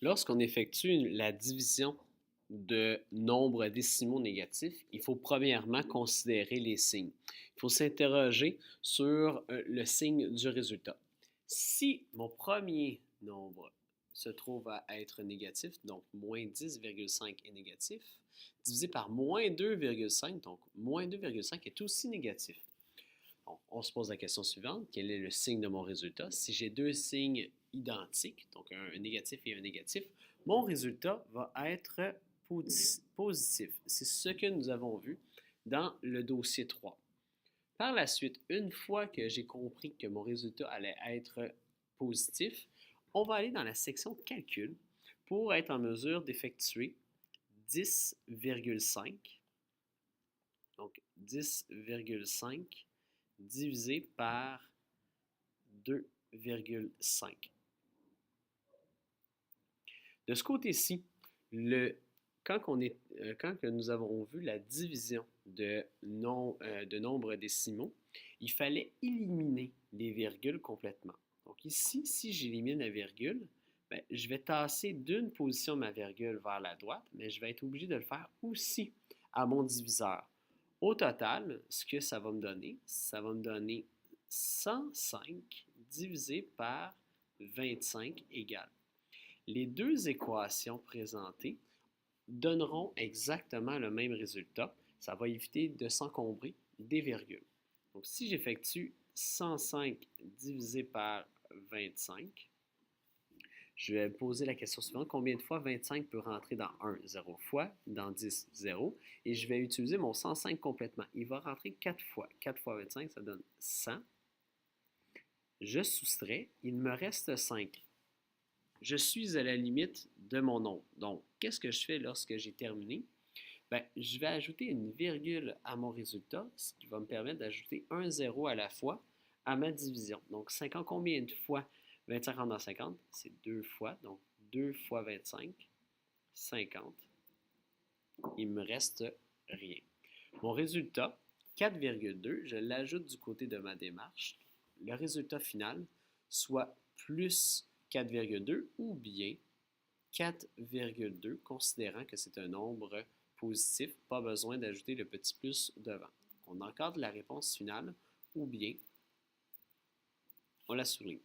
Lorsqu'on effectue la division de nombres décimaux négatifs, il faut premièrement considérer les signes. Il faut s'interroger sur le signe du résultat. Si mon premier nombre se trouve à être négatif, donc moins 10,5 est négatif, divisé par moins 2,5, donc moins 2,5 est aussi négatif. Bon, on se pose la question suivante, quel est le signe de mon résultat? Si j'ai deux signes identiques, donc un négatif et un négatif, mon résultat va être positif. C'est ce que nous avons vu dans le dossier 3. Par la suite, une fois que j'ai compris que mon résultat allait être positif, on va aller dans la section calcul pour être en mesure d'effectuer 10,5. Donc 10,5 divisé par 2,5. De ce côté-ci, quand nous avons vu la division de nombres décimaux, il fallait éliminer les virgules complètement. Donc ici, si j'élimine la virgule, ben, je vais tasser d'une position ma virgule vers la droite, mais je vais être obligé de le faire aussi à mon diviseur. Au total, ce que ça va me donner 105 divisé par 25 égale. Les deux équations présentées donneront exactement le même résultat. Ça va éviter de s'encombrer des virgules. Donc, si j'effectue 105 divisé par 25, je vais me poser la question suivante. Combien de fois 25 peut rentrer dans 1? 0 fois. Dans 10, 0. Et je vais utiliser mon 105 complètement. Il va rentrer 4 fois. 4 fois 25, ça donne 100. Je soustrais. Il me reste 5. Je suis à la limite de mon nombre. Donc, qu'est-ce que je fais lorsque j'ai terminé? Bien, je vais ajouter une virgule à mon résultat, ce qui va me permettre d'ajouter un zéro à la fois à ma division. Donc, 50, combien de fois 25 rentre dans 50? C'est 2 fois. Donc, 2 fois 25, 50. Il me reste rien. Mon résultat, 4,2, je l'ajoute du côté de ma démarche. Le résultat final, soit plus 4,2 ou bien 4,2, considérant que c'est un nombre positif, pas besoin d'ajouter le petit plus devant. On encadre la réponse finale ou bien on la souligne.